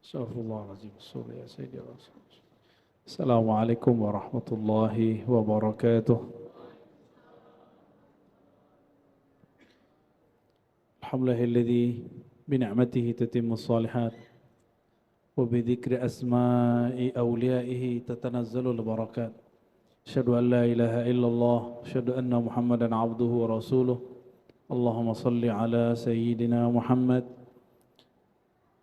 Astaghfirullahaladzim. Sorry ya Sayyidi Rasul. Assalamualaikum warahmatullahi wabarakatuh. Alhamdulillahilladzi bini'matihi tatimmu shalihat wa bidzikri asma'i awliyaihi tatanazzalu al-barakat. Asyhadu an la ilaha illallah, asyhadu anna Muhammadan abduhu wa rasuluh. Allahumma salli ala sayyidina Muhammad.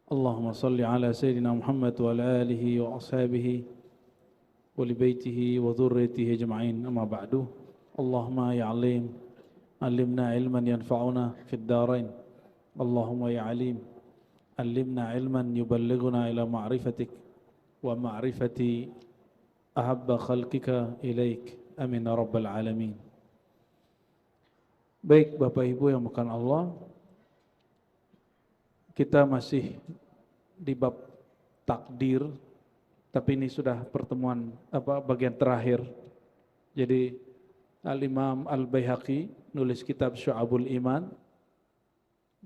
Allahumma salli ala sayyidina Muhammad wa ala alihi wa ashabihi wa li baitihi wa dhurriyyatihi ajma'in. Amma ba'du. Allahumma ya alim, alimna ilman yanfa'una fid darain. Allahumma ya alim, alimna ilman yuballighuna ila ma'rifatik wa ma'rifati ahabba khalqika ilaik. Amin ya rabbal alamin. Baik Bapak Ibu yang bukan Allah, kita masih di bab takdir, tapi ini sudah pertemuan bagian terakhir. Jadi Al-Imam Al-Baihaqi nulis kitab Syu'abul Iman.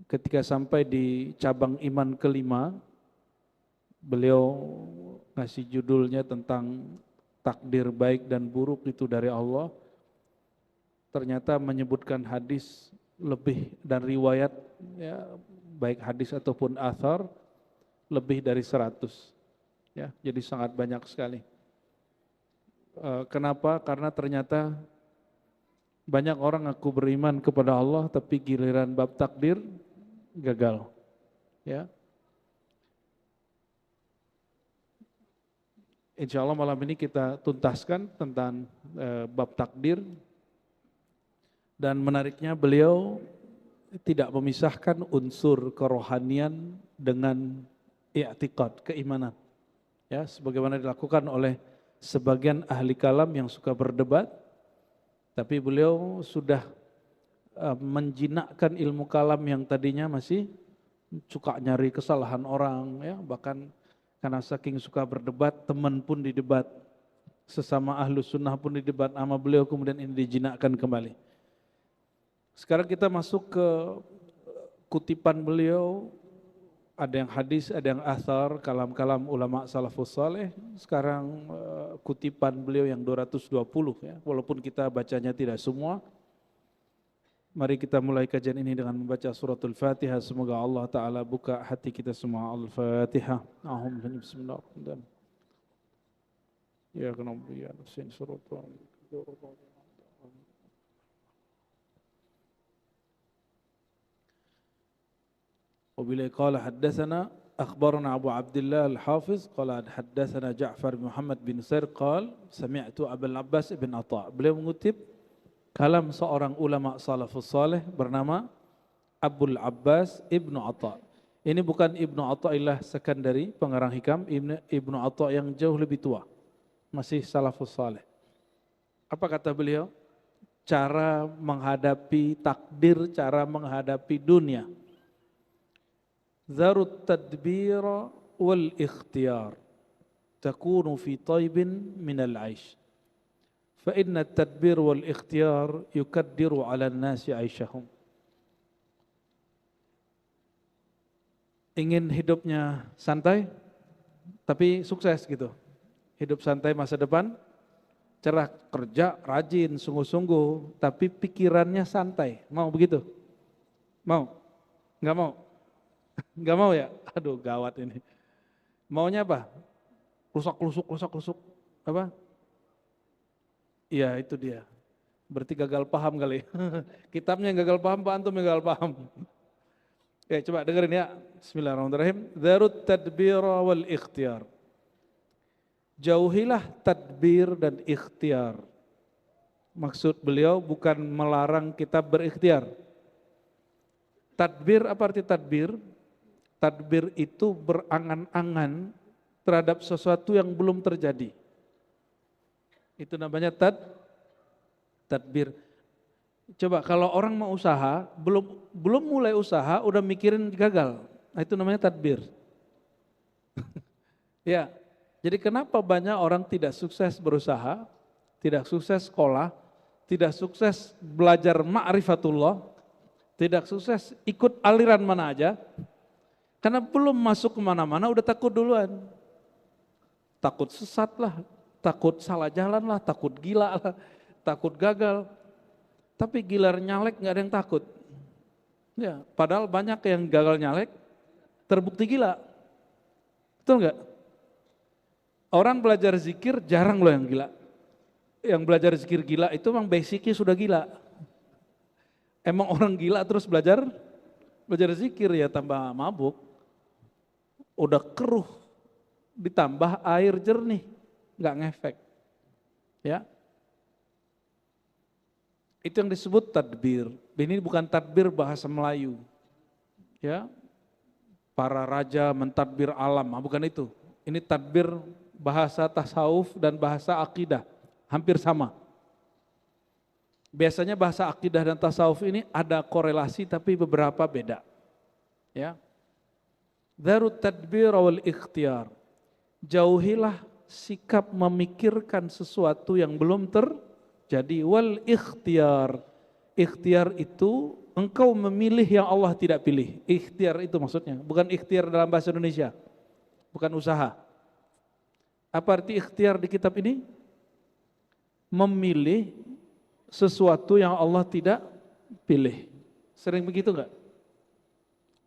Ketika sampai di cabang iman kelima, beliau ngasih judulnya tentang takdir baik dan buruk itu dari Allah. Ternyata menyebutkan hadis lebih dan riwayat, ya, baik hadis ataupun athar, lebih dari 100. Ya, jadi sangat banyak sekali. Kenapa? Karena ternyata banyak orang aku beriman kepada Allah, tapi giliran bab takdir gagal. Ya. Insya Allah malam ini kita tuntaskan tentang bab takdir. Dan menariknya beliau tidak memisahkan unsur kerohanian dengan i'tiqad, keimanan. Ya, sebagaimana dilakukan oleh sebagian ahli kalam yang suka berdebat, tapi beliau sudah menjinakkan ilmu kalam yang tadinya masih suka nyari kesalahan orang, ya, bahkan karena saking suka berdebat, teman pun didebat, sesama ahlu sunnah pun didebat sama beliau, kemudian ini dijinakkan kembali. Sekarang kita masuk ke kutipan beliau, ada yang hadis, ada yang athar, kalam-kalam ulama salafus saleh. Sekarang kutipan beliau yang 220, ya, walaupun kita bacanya tidak semua. Mari kita mulai kajian ini dengan membaca suratul Fatihah. Semoga Allah Ta'ala buka hati kita semua. Al-Fatihah. Bismillahirrahmanirrahim. Ya kenapa ya nasin suratul وبالله قال حدثنا أخبرنا أبو عبد الله الحافظ قال حدثنا جعفر بن محمد بن سير قال سمعت أبا العباس بن عطاء. Beliau mengutip kalam seorang ulama salafus saleh bernama Abul Abbas Ibnu Atha. Ini bukan Ibnu Athaillah Sekandari pengarang hikam, Ibnu Atha yang jauh lebih tua, masih salafus saleh. Apa kata beliau? Cara menghadapi takdir, cara menghadapi dunia. Zarut tadbir wal ikhtiyar takunu fi taibin minal aish fa inna tadbir wal ikhtiyar yukaddiru ala nasi aishahum. Ingin hidupnya santai tapi sukses gitu, hidup santai masa depan, cerah, kerja rajin sungguh-sungguh tapi pikirannya santai, mau begitu? Mau? Enggak mau? Enggak mau ya? Aduh gawat ini. Maunya apa? Rusak-rusuk. Apa? Iya itu dia. Berarti gagal paham kali. Kitabnya gagal paham, Pak Antum gagal paham. Ya coba dengerin ya. Bismillahirrahmanirrahim. Darut tadbir wal ikhtiyar. Jauhilah tadbir dan ikhtiar. Maksud beliau bukan melarang kita berikhtiar. Tadbir, apa arti tadbir? Tadbir itu berangan-angan terhadap sesuatu yang belum terjadi. Itu namanya tadbir. Coba kalau orang mau usaha, belum mulai usaha udah mikirin gagal. Nah, itu namanya tadbir. Ya, jadi kenapa banyak orang tidak sukses berusaha, tidak sukses sekolah, tidak sukses belajar ma'rifatullah, tidak sukses ikut aliran mana aja? Karena belum masuk kemana-mana udah takut duluan. Takut sesat lah, takut salah jalan lah, takut gila lah, takut gagal. Tapi gilar nyalek nggak ada yang takut. Ya, padahal banyak yang gagal nyalek terbukti gila. Betul nggak? Orang belajar zikir jarang loh yang gila. Yang belajar zikir gila itu memang basicnya sudah gila. Emang orang gila terus belajar zikir ya tambah mabuk. Udah keruh, ditambah air jernih, nggak ngefek. Ya, itu yang disebut tadbir. Ini bukan tadbir bahasa Melayu. Ya, para raja mentadbir alam, bukan itu. Ini tadbir bahasa tasawuf dan bahasa akidah, hampir sama. Biasanya bahasa akidah dan tasawuf ini ada korelasi tapi beberapa beda. Ya. Darut tadbir wal ikhtiar. Jauhilah sikap memikirkan sesuatu yang belum terjadi. Wal ikhtiar. Ikhtiar itu engkau memilih yang Allah tidak pilih. Ikhtiar itu maksudnya. Bukan ikhtiar dalam bahasa Indonesia. Bukan usaha. Apa arti ikhtiar di kitab ini? Memilih sesuatu yang Allah tidak pilih. Sering begitu enggak?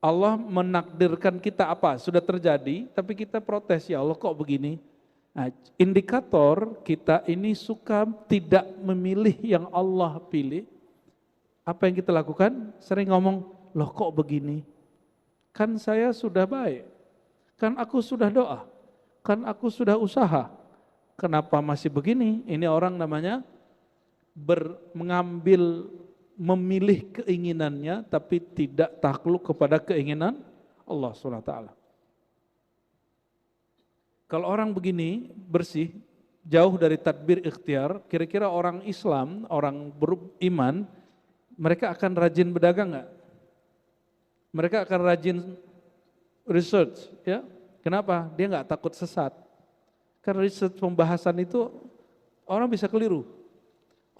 Allah menakdirkan kita apa? Sudah terjadi, tapi kita protes, ya Allah kok begini? Nah, indikator kita ini suka tidak memilih yang Allah pilih. Apa yang kita lakukan? Sering ngomong, loh kok begini? Kan saya sudah baik, kan aku sudah doa, kan aku sudah usaha. Kenapa masih begini? Ini orang namanya mengambil memilih keinginannya tapi tidak takluk kepada keinginan Allah SWT. Kalau orang begini bersih, jauh dari tadbir ikhtiar, kira-kira orang Islam, orang beriman, mereka akan rajin berdagang nggak? Mereka akan rajin research, ya? Kenapa? Dia nggak takut sesat. Karena research pembahasan itu orang bisa keliru.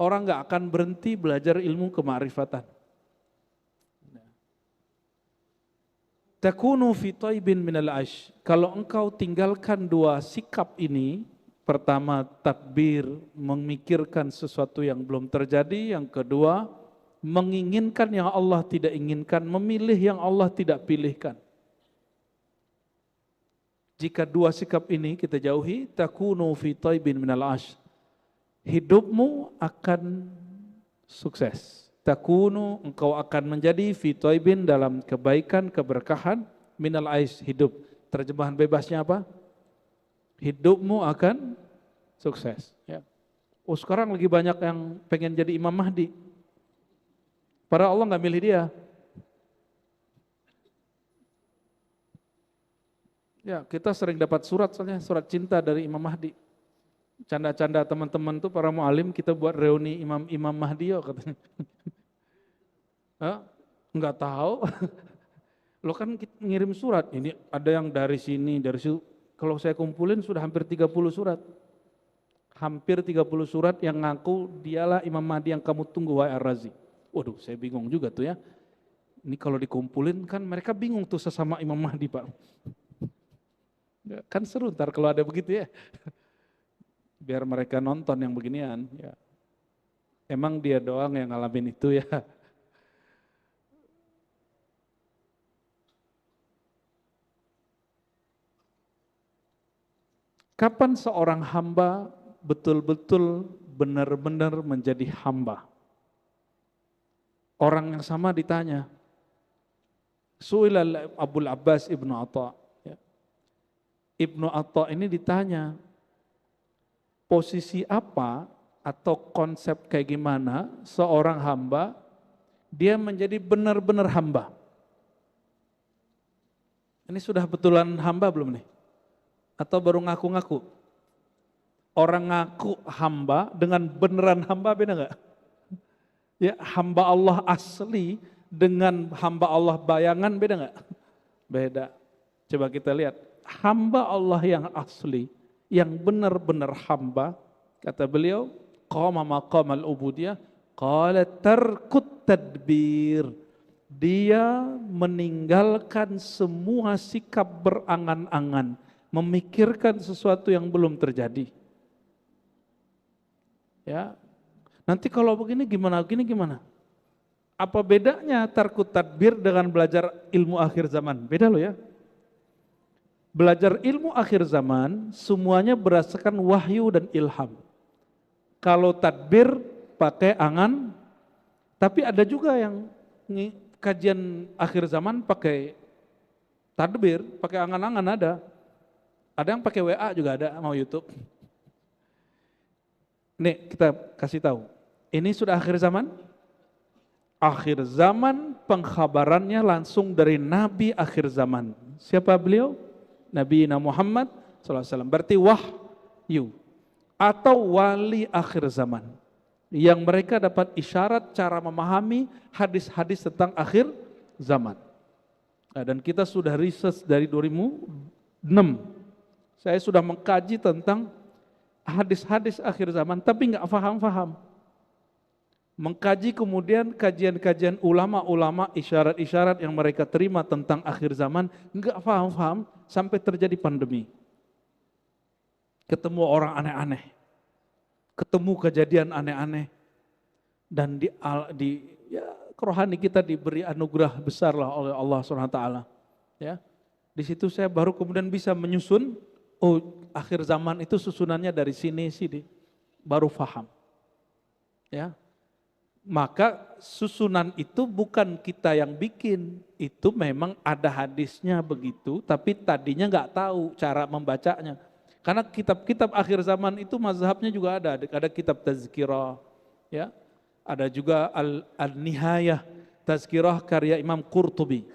Orang nggak akan berhenti belajar ilmu kemakrifatan. Takunu fi taibin minal ash. Kalau engkau tinggalkan dua sikap ini, pertama tadbir, memikirkan sesuatu yang belum terjadi, yang kedua menginginkan yang Allah tidak inginkan, memilih yang Allah tidak pilihkan. Jika dua sikap ini kita jauhi, takunu fi taibin minal ash. Hidupmu akan sukses. Takunu, engkau akan menjadi fi taibin dalam kebaikan, keberkahan, minal ais, hidup. Terjemahan bebasnya apa? Hidupmu akan sukses. Ya. Oh, sekarang lagi banyak yang pengen jadi Imam Mahdi. Padahal Allah nggak milih dia. Ya, kita sering dapat surat, soalnya surat cinta dari Imam Mahdi. Canda-canda teman-teman tuh para mu'alim, kita buat reuni Imam Mahdi yuk katanya. Enggak tahu. Lo kan ngirim surat, ini ada yang dari sini, dari situ. Kalau saya kumpulin sudah hampir 30 surat. Hampir 30 surat yang ngaku dialah Imam Mahdi yang kamu tunggu, wahai Ar-Razi. Waduh, saya bingung juga tuh ya. Ini kalau dikumpulin kan mereka bingung tuh sesama Imam Mahdi, Pak. Kan seru ntar kalau ada begitu ya. Biar mereka nonton yang beginian. Ya. Emang dia doang yang ngalamin itu ya. Kapan seorang hamba betul-betul benar-benar menjadi hamba? Orang yang sama ditanya. Su'ilal Abul Abbas Ibnu Atha. Ya. Ibnu Atha ini ditanya, posisi apa atau konsep kayak gimana seorang hamba dia menjadi benar-benar hamba? Ini sudah betulan hamba belum nih? Atau baru ngaku-ngaku? Orang ngaku hamba dengan beneran hamba beda enggak? Ya, hamba Allah asli dengan hamba Allah bayangan beda enggak? Beda. Coba kita lihat, hamba Allah yang asli, yang benar-benar hamba, kata beliau, qama maqamal ubudiyah, qala tarkut tadbir, Dia meninggalkan semua sikap berangan-angan, memikirkan sesuatu yang belum terjadi. Ya, nanti kalau begini gimana, begini gimana? Apa bedanya tarku tadbir dengan belajar ilmu akhir zaman? Beda loh ya. Belajar ilmu akhir zaman semuanya berdasarkan wahyu dan ilham. Kalau tadbir pakai angan, tapi ada juga yang kajian akhir zaman pakai tadbir, pakai angan-angan ada. Ada yang pakai WA juga ada, mau YouTube. Nih kita kasih tahu, ini sudah akhir zaman? Akhir zaman pengkhabarannya langsung dari Nabi akhir zaman. Siapa beliau? Nabi Muhammad SAW. Berarti wahyu atau wali akhir zaman. Yang mereka dapat isyarat cara memahami hadis-hadis tentang akhir zaman. Nah, dan kita sudah riset dari 2006. Saya sudah mengkaji tentang hadis-hadis akhir zaman, tapi nggak paham-paham. Mengkaji kemudian kajian-kajian ulama-ulama, isyarat-isyarat yang mereka terima tentang akhir zaman, nggak paham-paham sampai terjadi pandemi. Ketemu orang aneh-aneh, ketemu kejadian aneh-aneh, dan rohani kita diberi anugerah besar lah oleh Allah SWT. Ya, di situ saya baru kemudian bisa menyusun, oh akhir zaman itu susunannya dari sini, baru paham. Ya. Maka susunan itu bukan kita yang bikin, itu memang ada hadisnya begitu, tapi tadinya nggak tahu cara membacanya. Karena kitab-kitab akhir zaman itu mazhabnya juga ada kitab tazkirah, ya, ada juga al-nihayah, tazkirah karya Imam Qurtubi,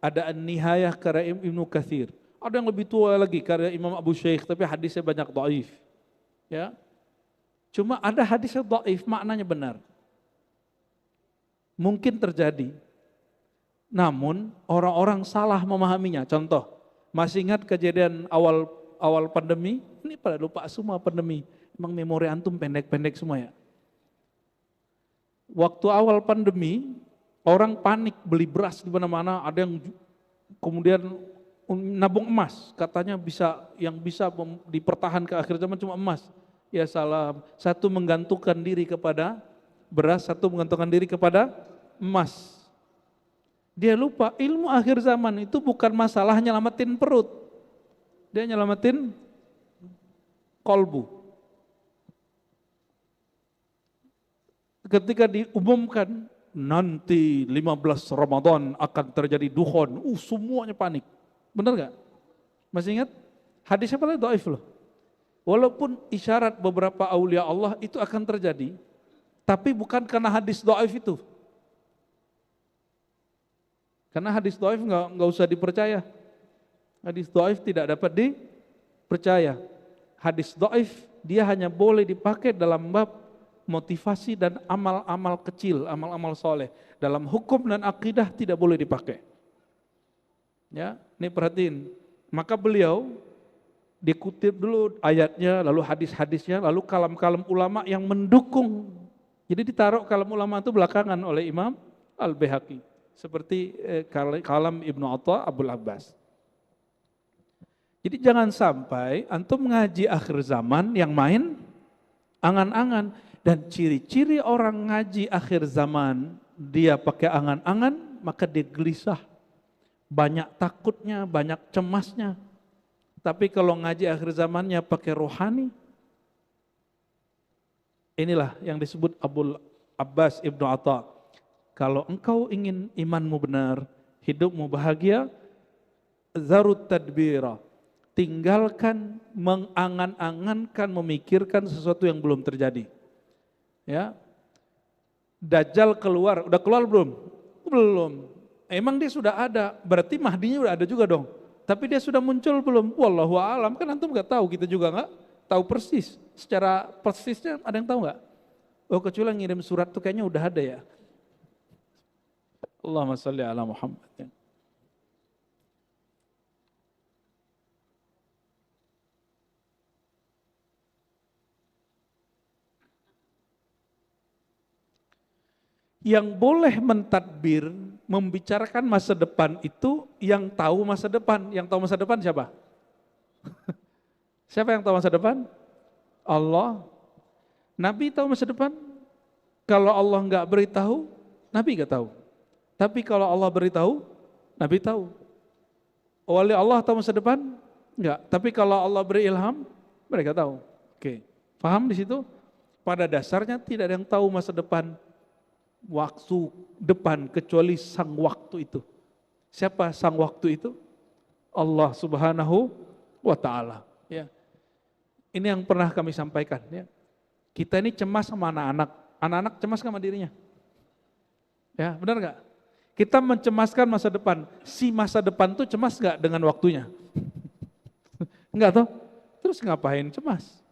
ada an-nihayah karya Ibnu Katsir, ada yang lebih tua lagi karya Imam Abu Syekh, tapi hadisnya banyak dhaif, ya. Cuma ada hadisnya dhaif, maknanya benar. Mungkin terjadi, namun orang-orang salah memahaminya. Contoh, masih ingat kejadian awal pandemi? Ini pada lupa semua pandemi. Emang memori antum pendek-pendek semua ya. Waktu awal pandemi, orang panik beli beras di mana-mana. Ada yang kemudian nabung emas, katanya yang bisa dipertahan ke akhir zaman cuma emas. Ya salam, satu menggantungkan diri kepada beras, satu menggantungkan diri kepada emas. Dia lupa ilmu akhir zaman itu bukan masalah nyelamatin perut, dia nyelamatin kolbu. Ketika diumumkan nanti 15 Ramadan akan terjadi dukhon, semuanya panik. Benar gak? Masih ingat? Hadisnya paling dhaif loh. Walaupun isyarat beberapa aulia Allah itu akan terjadi, tapi bukan karena hadis dhaif itu. Karena hadis dhaif nggak usah dipercaya. Hadis dhaif tidak dapat dipercaya. Hadis dhaif dia hanya boleh dipakai dalam bab motivasi dan amal-amal kecil, amal-amal soleh. Dalam hukum dan akidah tidak boleh dipakai. Ya, ini perhatiin. Maka beliau dikutip dulu ayatnya, lalu hadis-hadisnya, lalu kalam-kalam ulama yang mendukung. Jadi ditaruh kalam ulama itu belakangan oleh Imam Al-Baihaqi. Seperti kalam Ibnu Atha Abul Abbas. Jadi jangan sampai antum ngaji akhir zaman yang main angan-angan. Dan ciri-ciri orang ngaji akhir zaman, dia pakai angan-angan, maka dia gelisah. Banyak takutnya, banyak cemasnya. Tapi kalau ngaji akhir zamannya pakai rohani, inilah yang disebut Abul Abbas Ibnu Atha. Kalau engkau ingin imanmu benar, hidupmu bahagia, zarut tadbira. Tinggalkan mengangan-angankan, memikirkan sesuatu yang belum terjadi. Ya, Dajjal keluar, udah keluar belum? Belum. Emang dia sudah ada, berarti Mahdinya udah ada juga dong. Tapi dia sudah muncul belum? Wallahu a'lam, kan antum nggak tahu, kita juga nggak tahu persis. Secara persisnya ada yang tahu nggak? Oh kecuali ngirim surat tuh kayaknya udah ada ya. Allahumma sholli ala Muhammad. Yang boleh mentadbir membicarakan masa depan itu yang tahu masa depan. Yang tahu masa depan siapa? Siapa yang tahu masa depan? Allah. Nabi tahu masa depan? Kalau Allah nggak beritahu, Nabi nggak tahu. Tapi kalau Allah beritahu, Nabi tahu. Wali Allah tahu masa depan? Enggak. Tapi kalau Allah beri ilham, mereka tahu. Oke. Paham di situ? Pada dasarnya tidak ada yang tahu masa depan, waktu depan kecuali sang waktu itu. Siapa sang waktu itu? Allah Subhanahu wa taala, ya. Ini yang pernah kami sampaikan, ya. Kita ini cemas sama anak-anak. Anak-anak cemas sama dirinya. Ya, benar enggak? Kita mencemaskan masa depan. Si masa depan tuh cemas enggak dengan waktunya? Enggak toh? Terus ngapain cemas?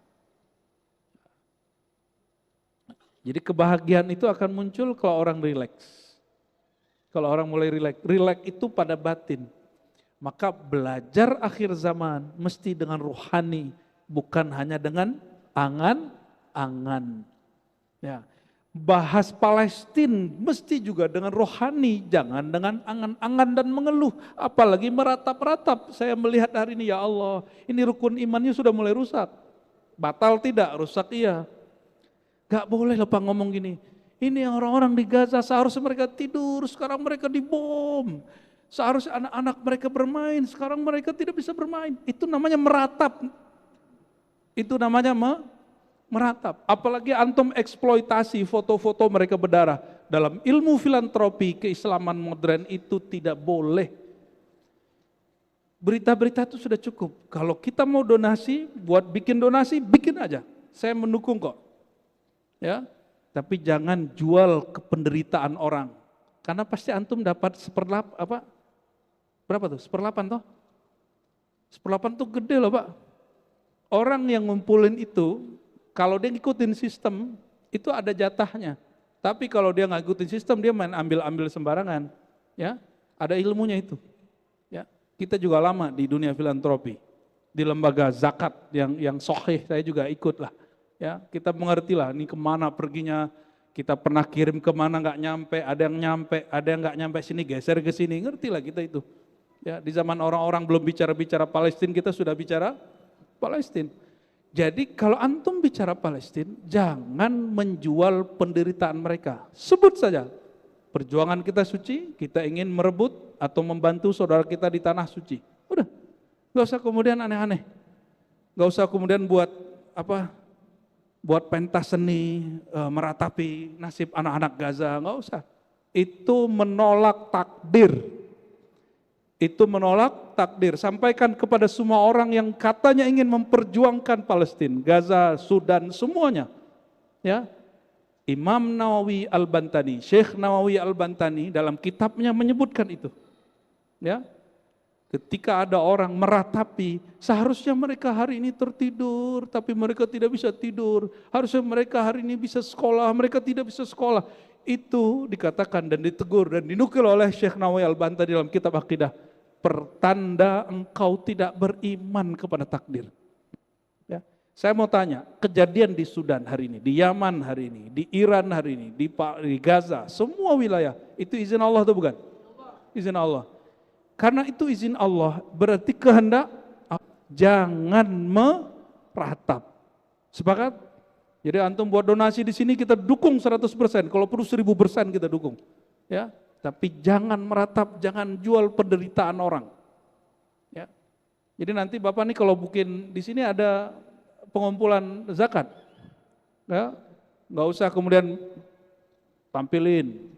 Jadi kebahagiaan itu akan muncul kalau orang rileks. Kalau orang mulai rileks. Rileks itu pada batin. Maka belajar akhir zaman mesti dengan rohani, bukan hanya dengan angan-angan. Ya. Bahas Palestina mesti juga dengan rohani, jangan dengan angan-angan dan mengeluh, apalagi meratap-ratap. Saya melihat hari ini, ya Allah, ini rukun imannya sudah mulai rusak. Batal tidak, rusak iya. Gak boleh lupa ngomong gini, ini orang-orang di Gaza seharusnya mereka tidur, sekarang mereka dibom. Seharusnya anak-anak mereka bermain, sekarang mereka tidak bisa bermain. Itu namanya meratap. Itu namanya meratap. Apalagi antum eksploitasi foto-foto mereka berdarah. Dalam ilmu filantropi keislaman modern itu tidak boleh. Berita-berita itu sudah cukup. Kalau kita mau donasi, buat bikin donasi, bikin aja. Saya mendukung kok. Ya, tapi jangan jual kependeritaan orang. Karena pasti antum dapat berapa tuh? 1/8 toh? 1/8 tuh gede loh Pak. Orang yang ngumpulin itu, kalau dia ngikutin sistem, itu ada jatahnya. Tapi kalau dia nggak ngikutin sistem, dia main ambil-ambil sembarangan. Ya, ada ilmunya itu. Ya, kita juga lama di dunia filantropi, di lembaga zakat yang sahih saya juga ikut lah. Ya, kita mengerti lah, ini kemana perginya. Kita pernah kirim kemana nggak nyampe, ada yang nggak nyampe sini, geser ke sini, ngerti lah kita itu. Ya, di zaman orang-orang belum bicara Palestina, kita sudah bicara Palestina. Jadi kalau antum bicara Palestina, jangan menjual penderitaan mereka. Sebut saja, perjuangan kita suci, kita ingin merebut atau membantu saudara kita di tanah suci. Udah, gak usah kemudian aneh-aneh. Gak usah kemudian buat pentas seni, meratapi nasib anak-anak Gaza, gak usah. Itu menolak takdir. Itu menolak takdir. Sampaikan kepada semua orang yang katanya ingin memperjuangkan Palestina, Gaza, Sudan, semuanya. Ya, Imam Nawawi Al-Bantani, Syekh Nawawi Al-Bantani dalam kitabnya menyebutkan itu. Ya, ketika ada orang meratapi, seharusnya mereka hari ini tertidur, tapi mereka tidak bisa tidur. Harusnya mereka hari ini bisa sekolah, mereka tidak bisa sekolah. Itu dikatakan dan ditegur dan dinukil oleh Syekh Nawawi Al-Bantani dalam kitab Aqidah. Pertanda engkau tidak beriman kepada takdir. Ya. Saya mau tanya, kejadian di Sudan hari ini, di Yaman hari ini, di Iran hari ini, di Gaza, semua wilayah, itu izin Allah atau bukan? Izin Allah. Karena itu izin Allah, berarti kehendak, jangan meratap. Sepakat? Jadi antum buat donasi di sini kita dukung 100%, kalau perlu 1000% kita dukung. Ya, tapi jangan meratap, jangan jual penderitaan orang. Ya. Jadi nanti Bapak nih kalau bikin di sini ada pengumpulan zakat. Ya, nggak usah kemudian tampilin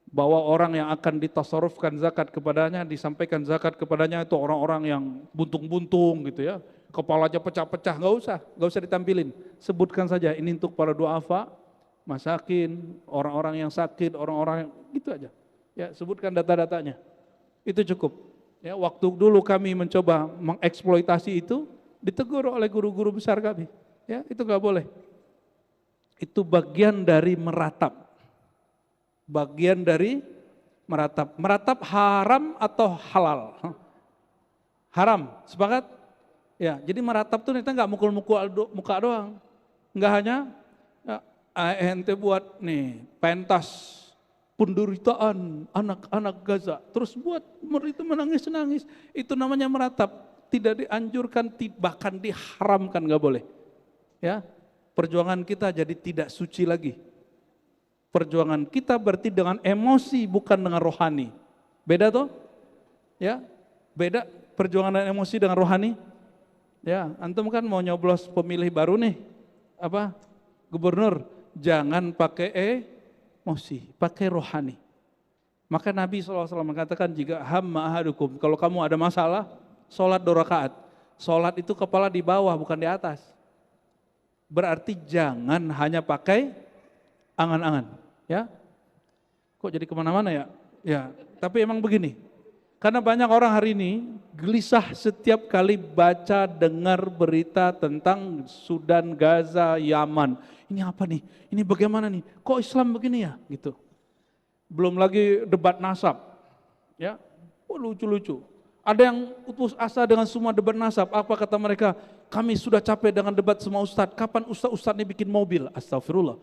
bahwa orang yang akan ditasarrufkan zakat kepadanya, disampaikan zakat kepadanya itu orang-orang yang buntung-buntung gitu ya, kepalanya pecah-pecah, nggak usah ditampilin. Sebutkan saja ini untuk para duafa, masakin, orang-orang yang sakit, orang-orang yang gitu aja. Ya, sebutkan data-datanya. Itu cukup. Ya, waktu dulu kami mencoba mengeksploitasi itu, ditegur oleh guru-guru besar kami. Ya, itu nggak boleh. Itu bagian dari meratap. Bagian dari meratap. Meratap haram atau halal? Haram, sepakat? Ya, jadi meratap tuh kita nggak mukul-mukul muka doang. Nggak hanya ya, ente buat nih pentas penderitaan anak-anak Gaza. Terus buat itu menangis-nangis. Itu namanya meratap. Tidak dianjurkan, bahkan diharamkan, nggak boleh. Ya, perjuangan kita jadi tidak suci lagi. Perjuangan kita berarti dengan emosi, bukan dengan rohani. Beda toh? Ya, beda perjuangan dan emosi dengan rohani. Ya, antum kan mau nyoblos pemilih baru nih, gubernur. Jangan pakai emosi, pakai rohani. Maka Nabi SAW mengatakan, jika hamma ahadukum, kalau kamu ada masalah, sholat 2 rakaat. Sholat itu kepala di bawah, bukan di atas. Berarti jangan hanya pakai angan-angan. Ya, kok jadi kemana-mana ya? Ya, tapi emang begini. Karena banyak orang hari ini gelisah setiap kali baca, dengar berita tentang Sudan, Gaza, Yaman. Ini apa nih? Ini bagaimana nih? Kok Islam begini ya? Gitu. Belum lagi debat nasab. Ya, lucu-lucu. Ada yang putus asa dengan semua debat nasab. Apa kata mereka? Kami sudah capek dengan debat semua ustadz. Kapan ustadz ini bikin mobil? Astagfirullah.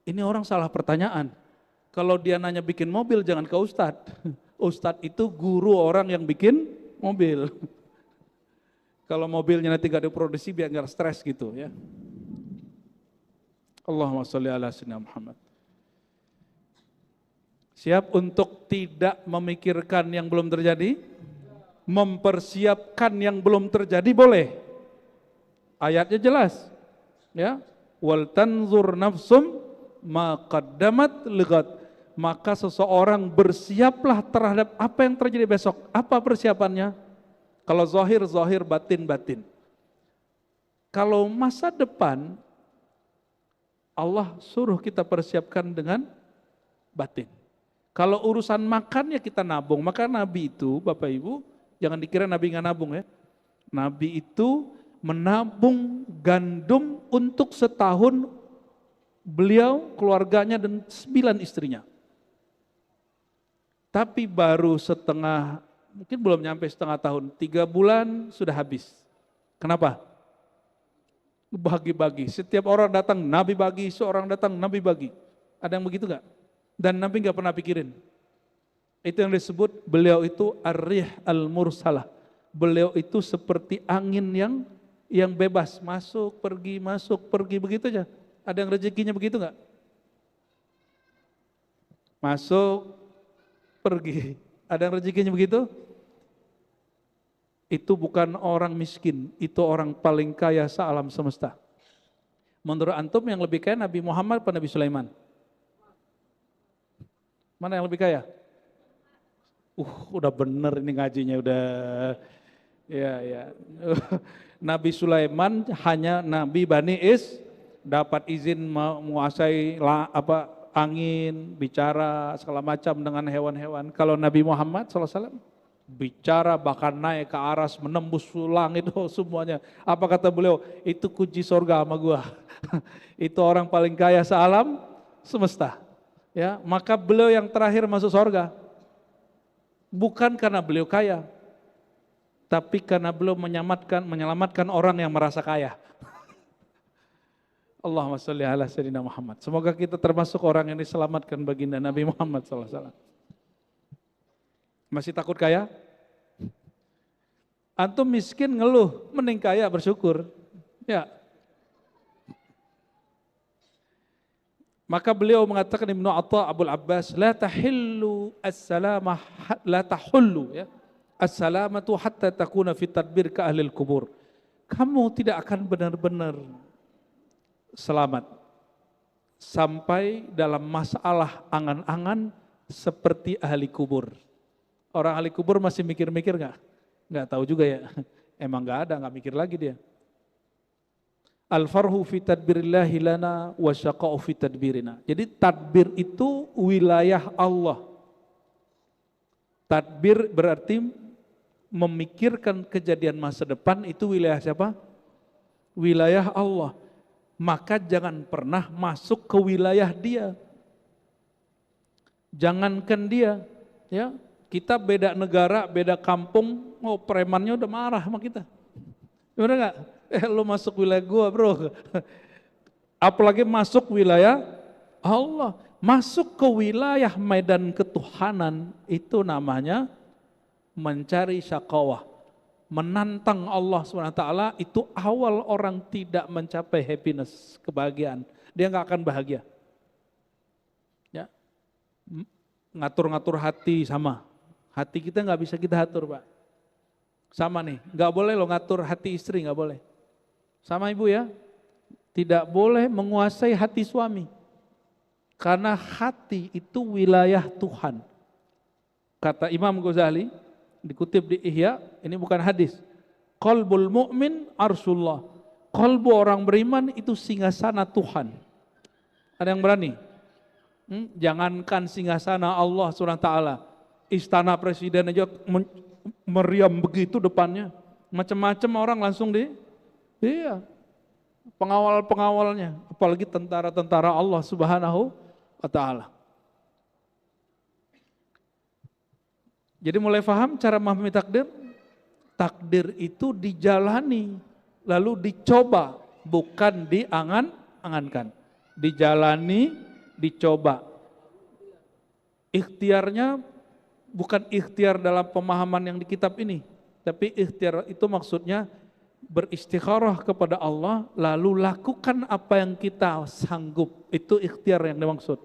Ini orang salah pertanyaan. Kalau dia nanya bikin mobil, jangan ke ustadz. Ustadz itu guru orang yang bikin mobil. Kalau mobilnya nanti gak diproduksi biar gak stres gitu ya. Allahumma sholli ala sayyidina Muhammad. Siap untuk tidak memikirkan yang belum terjadi? Mempersiapkan yang belum terjadi boleh. Ayatnya jelas. Ya. Wal tanzur nafsum ma qaddamat lighat. Maka seseorang bersiaplah terhadap apa yang terjadi besok. Apa persiapannya? Kalau zahir, zahir, batin, batin. Kalau masa depan, Allah suruh kita persiapkan dengan batin. Kalau urusan makan ya kita nabung. Maka Nabi itu, Bapak Ibu, jangan dikira Nabi nggak nabung ya. Nabi itu menabung gandum untuk setahun beliau, keluarganya dan 9 istrinya. Tapi baru mungkin belum nyampe setengah tahun, 3 bulan sudah habis. Kenapa? Bagi-bagi. Setiap orang datang Nabi bagi, seorang datang Nabi bagi. Ada yang begitu gak? Dan Nabi gak pernah pikirin. Itu yang disebut beliau itu ar-rih al-mursalah. Beliau itu seperti angin yang bebas, masuk, pergi begitu aja. Ada yang rezekinya begitu gak? Masuk, pergi. Ada yang rezekinya begitu? Itu bukan orang miskin, itu orang paling kaya se-alam semesta. Menurut antum yang lebih kaya Nabi Muhammad atau Nabi Sulaiman? Mana yang lebih kaya? Udah bener ini ngajinya udah. Ya. Nabi Sulaiman hanya Nabi Bani dapat izin menguasai angin, bicara segala macam dengan hewan-hewan. Kalau Nabi Muhammad SAW bicara bahkan naik ke aras, menembus langit, semuanya. Apa kata beliau? Itu kunci surga sama gua. Itu orang paling kaya se-alam semesta. Ya, maka beliau yang terakhir masuk surga. Bukan karena beliau kaya, tapi karena beliau menyelamatkan orang yang merasa kaya. Allahumma sholli ala sayyidina Muhammad. Semoga kita termasuk orang yang diselamatkan baginda Nabi Muhammad SAW. Masih takut kaya? Antum miskin ngeluh, mending kaya bersyukur. Ya. Maka beliau mengatakan Ibnu Atha Abul Abbas, la tahullu ya. As-salamatu hatta takuna fi tadbir ka ahlil kubur. Kamu tidak akan benar-benar selamat sampai dalam masalah angan-angan seperti ahli kubur. Orang ahli kubur masih mikir-mikir nggak? Nggak tahu juga ya. Emang nggak ada, nggak mikir lagi dia. Al-farhu fi tadbirillahi lana wa syaqa'u fi tadbirina. Jadi tadbir itu wilayah Allah. Tadbir berarti memikirkan kejadian masa depan, itu wilayah siapa? Wilayah Allah. Maka jangan pernah masuk ke wilayah dia. Jangankan dia, ya. Kita beda negara, beda kampung, premannya udah marah sama kita. Bener nggak? Lu masuk wilayah gua, bro. Apalagi masuk wilayah Allah. Masuk ke wilayah medan ketuhanan itu namanya mencari syakawah. Menantang Allah SWT itu awal orang tidak mencapai happiness, kebahagiaan. Dia nggak akan bahagia. Ya. Ngatur-ngatur hati sama. Hati kita nggak bisa kita atur, Pak. Sama nih, nggak boleh lo ngatur hati istri, nggak boleh. Sama ibu ya, tidak boleh menguasai hati suami. Karena hati itu wilayah Tuhan. Kata Imam Ghazali, dikutip di Ihya, ini bukan hadis. Qalbul mu'min arsullah. Qalbu orang beriman itu singgasana Tuhan. Ada yang berani? Jangankan singgasana Allah SWT. Istana presiden aja meriam begitu depannya. Macam-macam orang langsung iya. Pengawal-pengawalnya. Apalagi tentara-tentara Allah Subhanahu wa ta'ala. Jadi mulai paham cara memahami takdir? Takdir itu dijalani, lalu dicoba, bukan diangan-angankan. Dijalani, dicoba. Ikhtiarnya bukan ikhtiar dalam pemahaman yang di kitab ini, tapi ikhtiar itu maksudnya beristikharah kepada Allah, lalu lakukan apa yang kita sanggup. Itu ikhtiar yang dimaksud.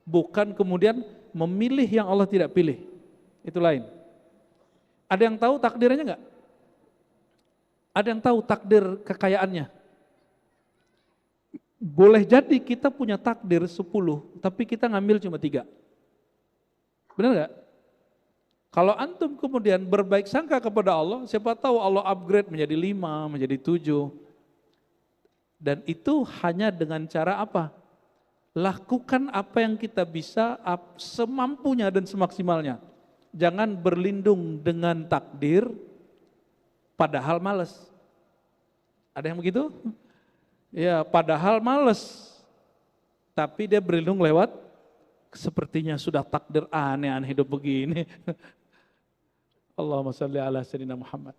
Bukan kemudian memilih yang Allah tidak pilih. Itu lain. Ada yang tahu takdirnya enggak? Ada yang tahu takdir kekayaannya? Boleh jadi kita punya takdir 10, tapi kita ngambil cuma 3. Benar enggak? Kalau antum kemudian berbaik sangka kepada Allah, siapa tahu Allah upgrade menjadi 5, menjadi 7. Dan itu hanya dengan cara apa? Lakukan apa yang kita bisa semampunya dan semaksimalnya. Jangan berlindung dengan takdir padahal malas. Ada yang begitu? Ya, padahal malas. Tapi dia berlindung lewat sepertinya sudah takdir aneh-aneh hidup begini. Allahumma salli ala sayyidina Muhammad.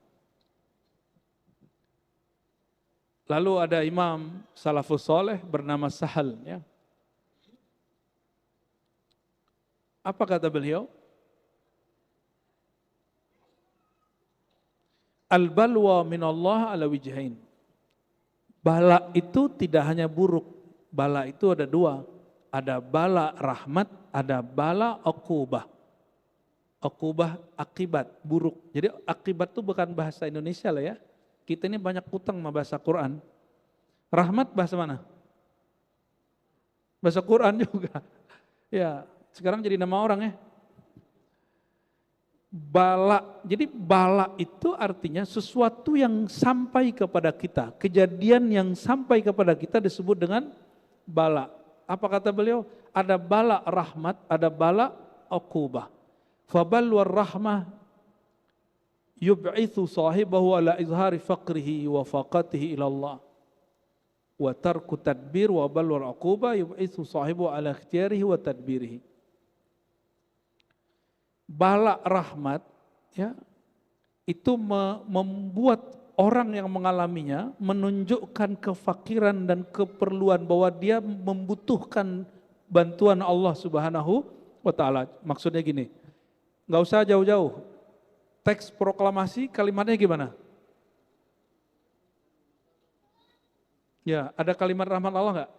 Lalu ada imam salafus soleh bernama Sahal. Ya. Apa kata beliau? Al-balwa minallah ala wijhain. Bala itu tidak hanya buruk. Bala itu ada 2. Ada bala rahmat, ada bala uqubah. Uqubah akibat, buruk. Jadi akibat itu bukan bahasa Indonesia lah ya. Kita ini banyak utang sama bahasa Quran. Rahmat bahasa mana? Bahasa Quran juga. Ya, sekarang jadi nama orang ya. Bala, jadi bala itu artinya sesuatu yang sampai kepada kita. Kejadian yang sampai kepada kita disebut dengan bala. Apa kata beliau? Ada bala rahmat, ada bala uqubah. Fabalwar rahmah yub'ithu sahibahu ala izhari faqrihi wa faqatihi ilallah. Wa tarku tadbir wa balwar uqubah yub'ithu sahibahu ala ikhtiyarihi wa tadbirihi. Bala rahmat ya itu membuat orang yang mengalaminya menunjukkan kefakiran dan keperluan bahwa dia membutuhkan bantuan Allah Subhanahu wa ta'ala. Maksudnya gini, nggak usah jauh-jauh. Teks proklamasi kalimatnya gimana? Ya, ada kalimat rahmat Allah nggak?